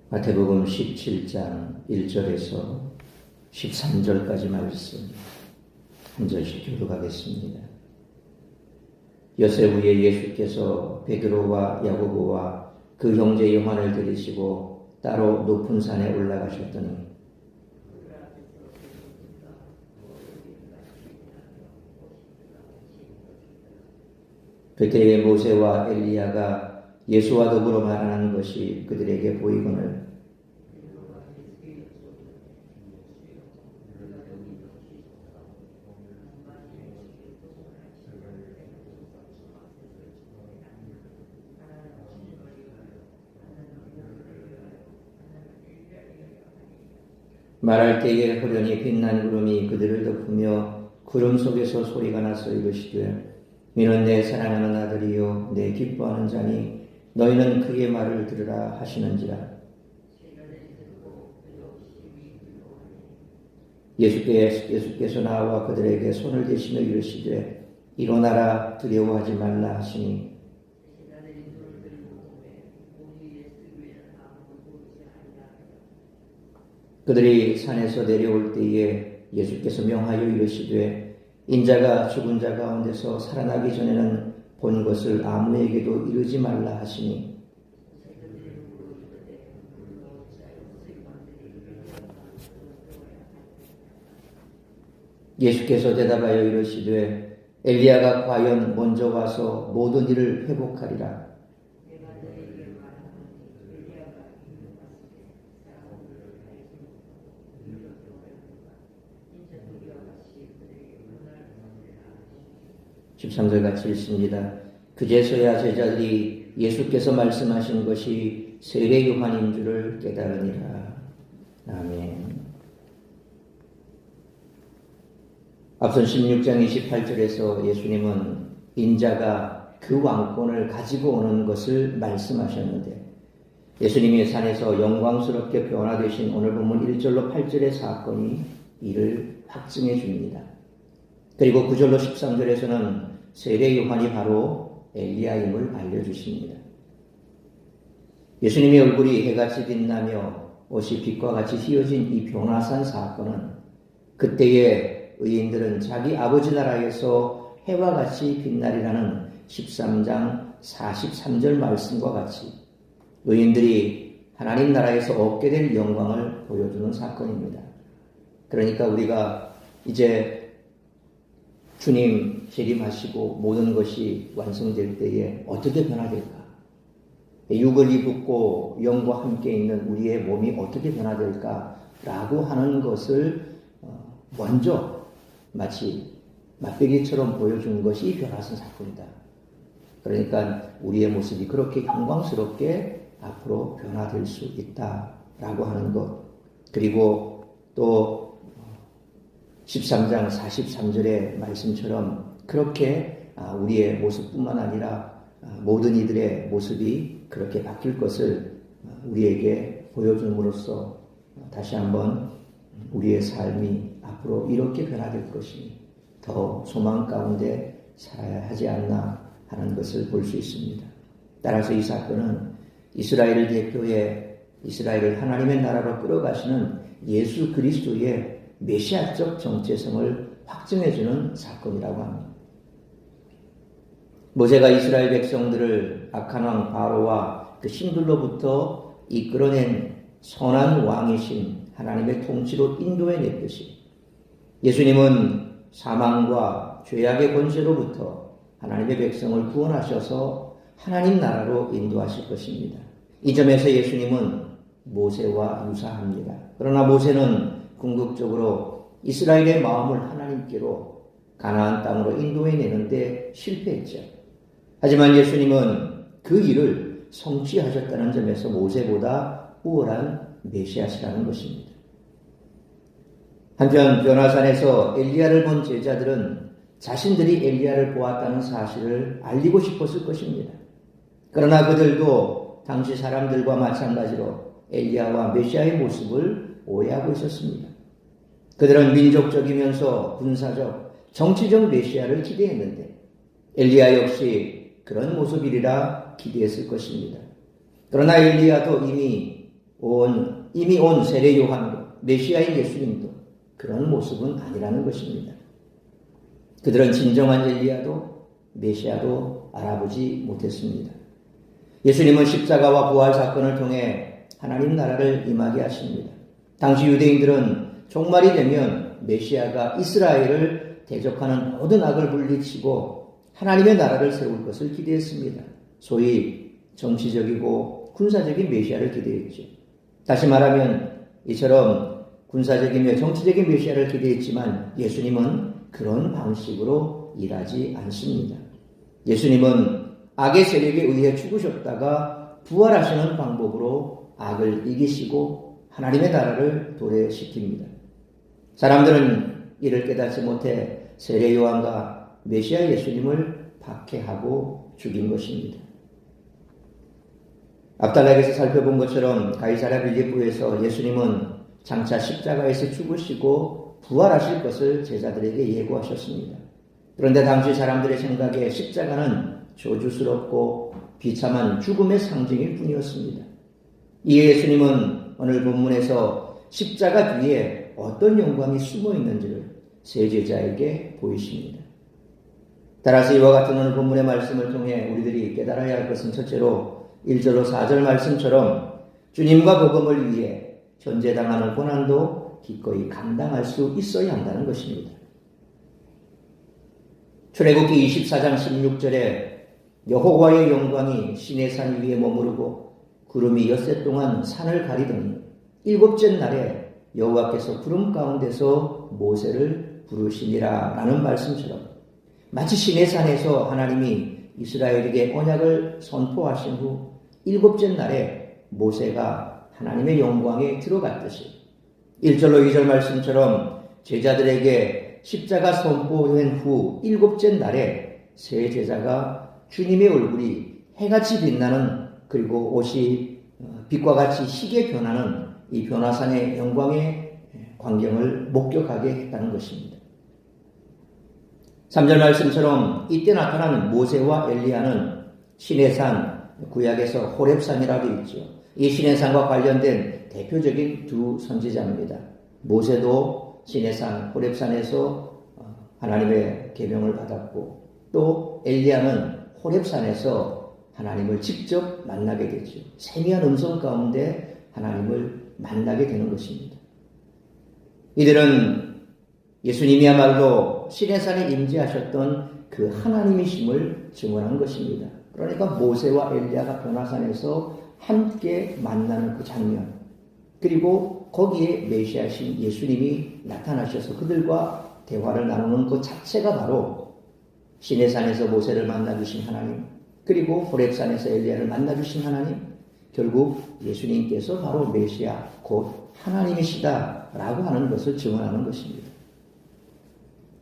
마태복음 17장 1절에서 13절까지 말씀 한 절씩 교독하겠습니다. 여세 후에 예수께서 베드로와 야고보와 그 형제 요한을 데리시고 따로 높은 산에 올라가셨더니 그때에 모세와 엘리야가 예수와 더불어 말하는 것이 그들에게 보이거늘 말할 때에 호련히 빛난 구름이 그들을 덮으며 구름 속에서 소리가 나서 이르시되 이는 내 사랑하는 아들이요 내 기뻐하는 자니 너희는 그의 말을 들으라 하시는지라. 예수께서 나와 그들에게 손을 대시며 이르시되 일어나라 두려워하지 말라 하시니 그들이 산에서 내려올 때에 예수께서 명하여 이르시되 인자가 죽은 자 가운데서 살아나기 전에는 본 것을 아무에게도 이르지 말라 하시니 예수께서 대답하여 이르시되 엘리야가 과연 먼저 와서 모든 일을 회복하리라. (13절) 같이 읽습니다. 그제서야 제자들이 예수께서 말씀하신 것이 세례 요한인 줄을 깨달으니라. 아멘. 앞선 16장 28절에서 예수님은 인자가 그 왕권을 가지고 오는 것을 말씀하셨는데 예수님이 산에서 영광스럽게 변화되신 오늘 본문 1절로 8절의 사건이 이를 확증해 줍니다. 그리고 9절로 13절에서는 세례 요한이 바로 엘리야임을 알려주십니다. 예수님의 얼굴이 해같이 빛나며 옷이 빛과 같이 휘어진 이 변화산 사건은 그때의 의인들은 자기 아버지 나라에서 해와 같이 빛나리라는 13장 43절 말씀과 같이 의인들이 하나님 나라에서 얻게 될 영광을 보여주는 사건입니다. 그러니까 우리가 이제 주님 재림하시고 모든 것이 완성될 때에 어떻게 변화될까? 육을 입고 영과 함께 있는 우리의 몸이 어떻게 변화될까? 라고 하는 것을 먼저 마치 맛배기처럼 보여준 것이 변화산 사건이다. 그러니까 우리의 모습이 그렇게 영광스럽게 앞으로 변화될 수 있다라고 하는 것. 그리고 또 13장 43절의 말씀처럼 그렇게 우리의 모습뿐만 아니라 모든 이들의 모습이 그렇게 바뀔 것을 우리에게 보여줌으로써 다시 한번 우리의 삶이 앞으로 이렇게 변화될 것이니 더 소망 가운데 살아야 하지 않나 하는 것을 볼 수 있습니다. 따라서 이 사건은 이스라엘을 대표해 이스라엘을 하나님의 나라로 끌어가시는 예수 그리스도의 메시아적 정체성을 확증해주는 사건이라고 합니다. 모세가 이스라엘 백성들을 악한 왕 바로와 그 신들로부터 이끌어낸 선한 왕이신 하나님의 통치로 인도해냈듯이 예수님은 사망과 죄악의 권세로부터 하나님의 백성을 구원하셔서 하나님 나라로 인도하실 것입니다. 이 점에서 예수님은 모세와 유사합니다. 그러나 모세는 궁극적으로 이스라엘의 마음을 하나님께로 가나안 땅으로 인도해내는데 실패했죠. 하지만 예수님은 그 일을 성취하셨다는 점에서 모세보다 우월한 메시아시라는 것입니다. 한편 변화산에서 엘리야를 본 제자들은 자신들이 엘리야를 보았다는 사실을 알리고 싶었을 것입니다. 그러나 그들도 당시 사람들과 마찬가지로 엘리야와 메시아의 모습을 오해하고 있었습니다. 그들은 민족적이면서 군사적, 정치적 메시아를 기대했는데 엘리야 역시 그런 모습이리라 기대했을 것입니다. 그러나 엘리야도 이미 이미 온 세례 요한도 메시아인 예수님도 그런 모습은 아니라는 것입니다. 그들은 진정한 엘리야도 메시아도 알아보지 못했습니다. 예수님은 십자가와 부활 사건을 통해 하나님 나라를 임하게 하십니다. 당시 유대인들은 종말이 되면 메시아가 이스라엘을 대적하는 모든 악을 물리치고 하나님의 나라를 세울 것을 기대했습니다. 소위 정치적이고 군사적인 메시아를 기대했죠. 다시 말하면 이처럼 군사적이며 정치적인 메시아를 기대했지만 예수님은 그런 방식으로 일하지 않습니다. 예수님은 악의 세력에 의해 죽으셨다가 부활하시는 방법으로 악을 이기시고 하나님의 나라를 도래시킵니다. 사람들은 이를 깨닫지 못해 세례 요한과 메시아 예수님을 박해하고 죽인 것입니다. 앞달락에서 살펴본 것처럼 가이사랴 빌립보에서 예수님은 장차 십자가에서 죽으시고 부활하실 것을 제자들에게 예고하셨습니다. 그런데 당시 사람들의 생각에 십자가는 저주스럽고 비참한 죽음의 상징일 뿐이었습니다. 이에 예수님은 오늘 본문에서 십자가 뒤에 어떤 영광이 숨어 있는지를 세 제자에게 보이십니다. 따라서 이와 같은 오늘 본문의 말씀을 통해 우리들이 깨달아야 할 것은 첫째로 1절로 4절 말씀처럼 주님과 복음을 위해 현재당하는 고난도 기꺼이 감당할 수 있어야 한다는 것입니다. 출애굽기 24장 16절에 여호와의 영광이 시내산 위에 머무르고 구름이 엿새 동안 산을 가리더니 일곱째 날에 여호와께서 구름 가운데서 모세를 부르시니라 라는 말씀처럼 마치 시내산에서 하나님이 이스라엘에게 언약을 선포하신 후 일곱째 날에 모세가 하나님의 영광에 들어갔듯이 1절로 2절 말씀처럼 제자들에게 십자가 선포된 후 일곱째 날에 세 제자가 주님의 얼굴이 해같이 빛나는 그리고 옷이 빛과 같이 희게 변하는 이 변화산의 영광의 광경을 목격하게 했다는 것입니다. 3절 말씀처럼 이때 나타난 모세와 엘리야는 시내산, 구약에서 호렙산이라고 있죠. 이 시내산과 관련된 대표적인 두 선지자입니다. 모세도 시내산, 호렙산에서 하나님의 계명을 받았고 또 엘리야는 호렙산에서 하나님을 직접 만나게 되죠. 세미한 음성 가운데 하나님을 만나게 되는 것입니다. 이들은 예수님이야말로 시내산에 임재하셨던 그 하나님이심을 증언한 것입니다. 그러니까 모세와 엘리야가 변화산에서 함께 만나는 그 장면, 그리고 거기에 메시아신 예수님이 나타나셔서 그들과 대화를 나누는 것 자체가 바로 시내산에서 모세를 만나주신 하나님, 그리고 호렙산에서 엘리야를 만나주신 하나님, 결국 예수님께서 바로 메시아 곧 하나님이시다라고 하는 것을 증언하는 것입니다.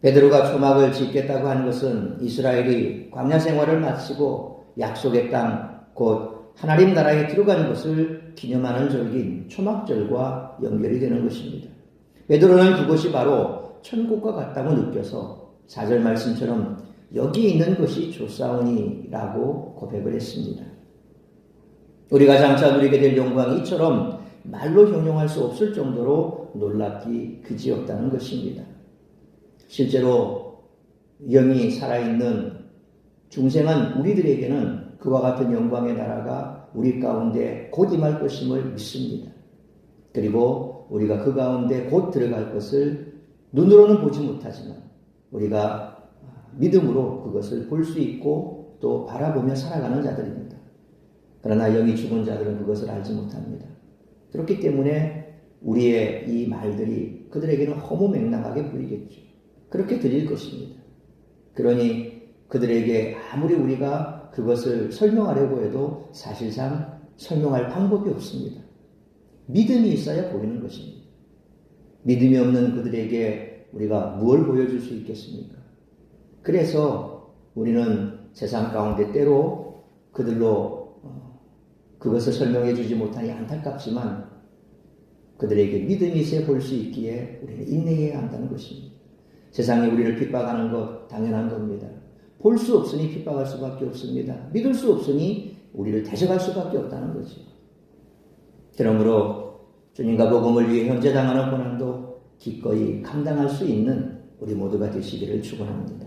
베드로가 초막을 짓겠다고 한 것은 이스라엘이 광야 생활을 마치고 약속의 땅 곧 하나님 나라에 들어간 것을 기념하는 절기인 초막절과 연결이 되는 것입니다. 베드로는 그것이 바로 천국과 같다고 느껴서 4절 말씀처럼 여기 있는 것이 좋사오니라고 고백을 했습니다. 우리가 장차 누리게 될 영광이 이처럼 말로 형용할 수 없을 정도로 놀랍기 그지없다는 것입니다. 실제로 영이 살아있는 중생한 우리들에게는 그와 같은 영광의 나라가 우리 가운데 곧 임할 것임을 믿습니다. 그리고 우리가 그 가운데 곧 들어갈 것을 눈으로는 보지 못하지만 우리가 믿음으로 그것을 볼 수 있고 또 바라보며 살아가는 자들입니다. 그러나 영이 죽은 자들은 그것을 알지 못합니다. 그렇기 때문에 우리의 이 말들이 그들에게는 허무맹랑하게 보이겠죠. 그렇게 들릴 것입니다. 그러니 그들에게 아무리 우리가 그것을 설명하려고 해도 사실상 설명할 방법이 없습니다. 믿음이 있어야 보이는 것입니다. 믿음이 없는 그들에게 우리가 무엇을 보여줄 수 있겠습니까? 그래서 우리는 세상 가운데 때로 그들로 그것을 설명해 주지 못하니 안타깝지만 그들에게 믿음이 있어야 볼 수 있기에 우리는 인내해야 한다는 것입니다. 세상이 우리를 핍박하는 것 당연한 겁니다. 볼 수 없으니 핍박할 수밖에 없습니다. 믿을 수 없으니 우리를 대적할 수밖에 없다는 거죠. 그러므로 주님과 복음을 위해 현재 당하는 고난도 기꺼이 감당할 수 있는 우리 모두가 되시기를 축원합니다.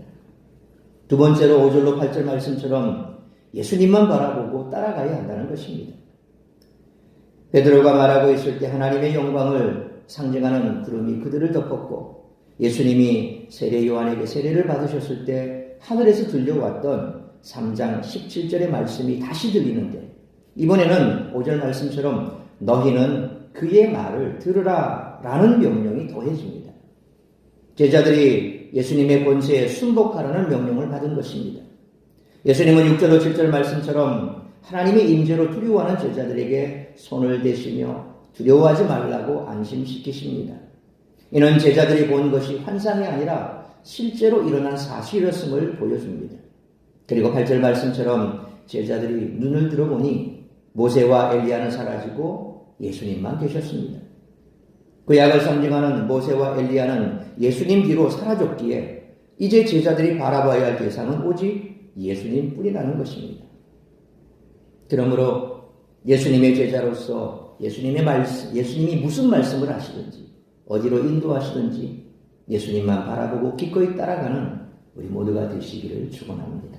두 번째로 5절로 8절 말씀처럼 예수님만 바라보고 따라가야 한다는 것입니다. 베드로가 말하고 있을 때 하나님의 영광을 상징하는 구름이 그들을 덮었고 예수님이 세례 요한에게 세례를 받으셨을 때 하늘에서 들려왔던 3장 17절의 말씀이 다시 들리는데 이번에는 5절 말씀처럼 너희는 그의 말을 들으라 라는 명령이 더해집니다. 제자들이 예수님의 권세에 순복하라는 명령을 받은 것입니다. 예수님은 6절로 7절 말씀처럼 하나님의 임재로 두려워하는 제자들에게 손을 대시며 두려워하지 말라고 안심시키십니다. 이는 제자들이 본 것이 환상이 아니라 실제로 일어난 사실이었음을 보여줍니다. 그리고 8절 말씀처럼 제자들이 눈을 들어보니 모세와 엘리야는 사라지고 예수님만 계셨습니다. 구약을 상징하는 모세와 엘리야는 예수님 뒤로 사라졌기에 이제 제자들이 바라봐야 할 대상은 오직 예수님뿐이라는 것입니다. 그러므로 예수님의 제자로서 예수님이 무슨 말씀을 하시든지 어디로 인도하시든지 예수님만 바라보고 기꺼이 따라가는 우리 모두가 되시기를 축원합니다.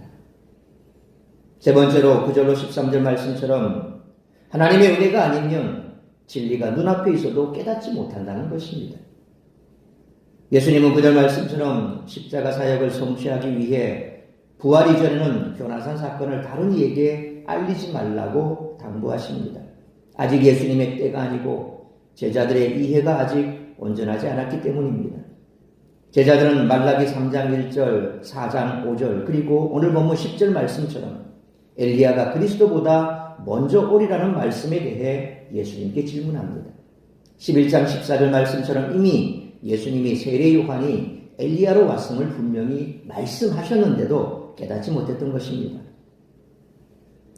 세 번째로 9절로 13절 말씀처럼 하나님의 은혜가 아니면 진리가 눈앞에 있어도 깨닫지 못한다는 것입니다. 예수님은 9절 말씀처럼 십자가 사역을 성취하기 위해 부활 이전에는 요나산 사건을 다른 이에게 알리지 말라고 당부하십니다. 아직 예수님의 때가 아니고 제자들의 이해가 아직 온전하지 않았기 때문입니다. 제자들은 말라기 3장 1절, 4장 5절 그리고 오늘 본문 10절 말씀처럼 엘리야가 그리스도보다 먼저 오리라는 말씀에 대해 예수님께 질문합니다. 11장 14절 말씀처럼 이미 예수님이 세례 요한이 엘리야로 왔음을 분명히 말씀하셨는데도 깨닫지 못했던 것입니다.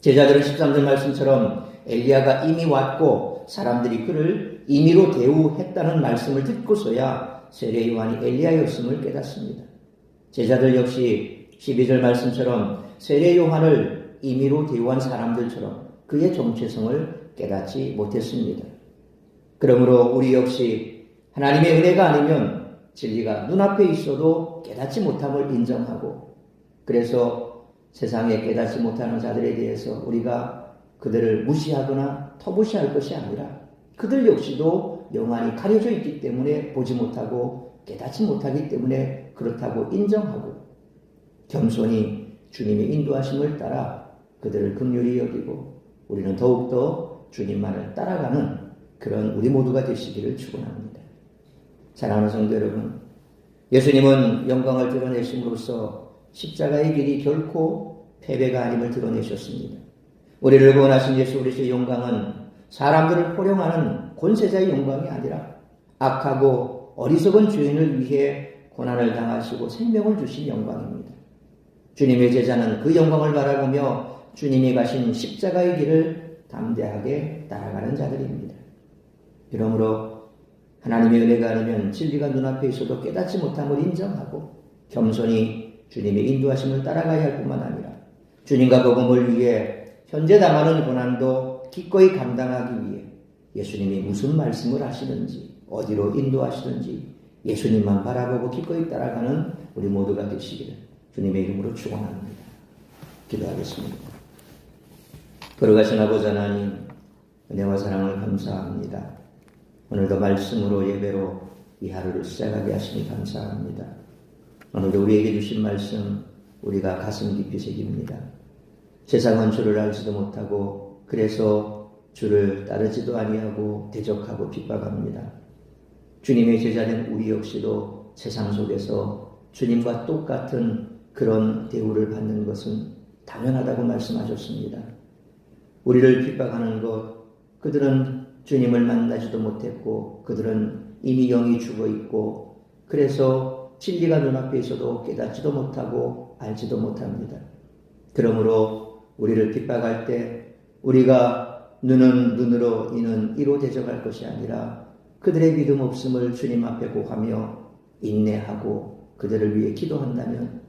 제자들은 13절 말씀처럼 엘리야가 이미 왔고 사람들이 그를 임의로 대우했다는 말씀을 듣고서야 세례 요한이 엘리야였음을 깨닫습니다. 제자들 역시 12절 말씀처럼 세례 요한을 임의로 대우한 사람들처럼 그의 정체성을 깨닫지 못했습니다. 그러므로 우리 역시 하나님의 은혜가 아니면 진리가 눈앞에 있어도 깨닫지 못함을 인정하고 그래서 세상에 깨닫지 못하는 자들에 대해서 우리가 그들을 무시하거나 터부시할 것이 아니라 그들 역시도 영안이 가려져 있기 때문에 보지 못하고 깨닫지 못하기 때문에 그렇다고 인정하고 겸손히 주님의 인도하심을 따라 그들을 긍휼히 여기고 우리는 더욱더 주님만을 따라가는 그런 우리 모두가 되시기를 축원합니다. 사랑하는 성도 여러분, 예수님은 영광을 드러내심으로써 십자가의 길이 결코 패배가 아님을 드러내셨습니다. 우리를 구원하신 예수 그리스도의 영광은 사람들을 포용하는 권세자의 영광이 아니라 악하고 어리석은 죄인을 위해 고난을 당하시고 생명을 주신 영광입니다. 주님의 제자는 그 영광을 바라보며 주님이 가신 십자가의 길을 담대하게 따라가는 자들입니다. 그러므로 하나님의 은혜가 아니면 진리가 눈앞에 있어도 깨닫지 못함을 인정하고 겸손히 주님의 인도하심을 따라가야 할 뿐만 아니라 주님과 복음을 위해 현재 당하는 고난도 기꺼이 감당하기 위해 예수님이 무슨 말씀을 하시든지 어디로 인도하시든지 예수님만 바라보고 기꺼이 따라가는 우리 모두가 되시기를 주님의 이름으로 축원합니다. 기도하겠습니다. 걸어가신 아버지 하나님, 은혜와 사랑을 감사합니다. 오늘도 말씀으로 예배로 이 하루를 시작하게 하시니 감사합니다. 오늘도 우리에게 주신 말씀 우리가 가슴 깊이 새깁니다. 세상은 주를 알지도 못하고 그래서 주를 따르지도 아니하고 대적하고 핍박합니다. 주님의 제자된 우리 역시도 세상 속에서 주님과 똑같은 그런 대우를 받는 것은 당연하다고 말씀하셨습니다. 우리를 핍박하는 것, 그들은 주님을 만나지도 못했고 그들은 이미 영이 죽어 있고 그래서 진리가 눈앞에 있어도 깨닫지도 못하고 알지도 못합니다. 그러므로 우리를 핍박할 때 우리가 눈은 눈으로 이는 이로 대적할 것이 아니라 그들의 믿음 없음을 주님 앞에 고하며 인내하고 그들을 위해 기도한다면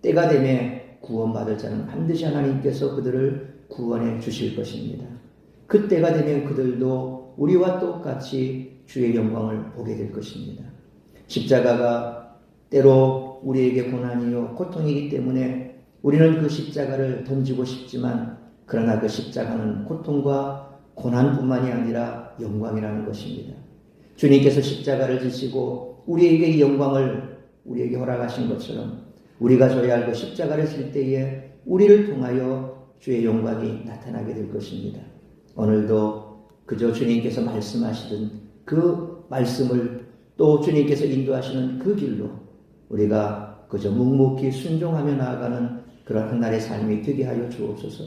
때가 되매 구원받을 자는 반드시 하나님께서 그들을 구원해 주실 것입니다. 그때가 되면 그들도 우리와 똑같이 주의 영광을 보게 될 것입니다. 십자가가 때로 우리에게 고난이요 고통이기 때문에 우리는 그 십자가를 던지고 싶지만 그러나 그 십자가는 고통과 고난뿐만이 아니라 영광이라는 것입니다. 주님께서 십자가를 지시고 우리에게 이 영광을 우리에게 허락하신 것처럼 우리가 져야 할 그 십자가를 질 때에 우리를 통하여 주의 영광이 나타나게 될 것입니다. 오늘도 그저 주님께서 말씀하시던 그 말씀을 또 주님께서 인도하시는 그 길로 우리가 그저 묵묵히 순종하며 나아가는 그런 한 날의 삶이 되게 하여 주옵소서.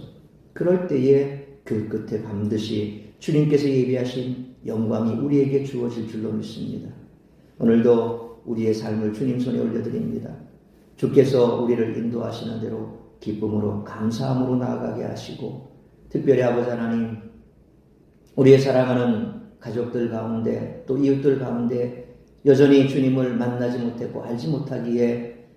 그럴 때에 그 끝에 반드시 주님께서 예비하신 영광이 우리에게 주어질 줄로 믿습니다. 오늘도 우리의 삶을 주님 손에 올려드립니다. 주께서 우리를 인도하시는 대로 기쁨으로 감사함으로 나아가게 하시고 특별히 아버지 하나님 우리의 사랑하는 가족들 가운데 또 이웃들 가운데 여전히 주님을 만나지 못했고 알지 못하기에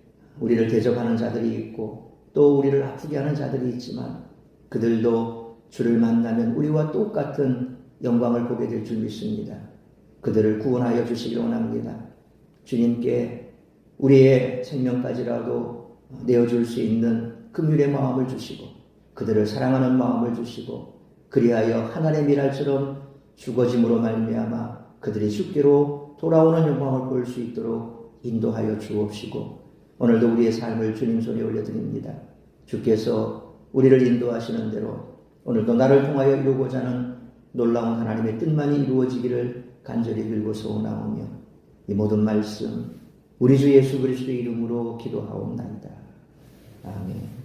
우리를 대적하는 자들이 있고 또 우리를 아프게 하는 자들이 있지만 그들도 주를 만나면 우리와 똑같은 영광을 보게 될 줄 믿습니다. 그들을 구원하여 주시기 원합니다. 주님께 우리의 생명까지라도 내어줄 수 있는 긍휼의 마음을 주시고 그들을 사랑하는 마음을 주시고 그리하여 하나님의 미랄처럼 죽어짐으로 말미암아 그들이 주께로 돌아오는 영광을 볼 수 있도록 인도하여 주옵시고 오늘도 우리의 삶을 주님 손에 올려드립니다. 주께서 우리를 인도하시는 대로 오늘도 나를 통하여 이루고자 하는 놀라운 하나님의 뜻만이 이루어지기를 간절히 빌고 소원하오며 이 모든 말씀 우리 주 예수 그리스도의 이름으로 기도하옵나이다. 아멘.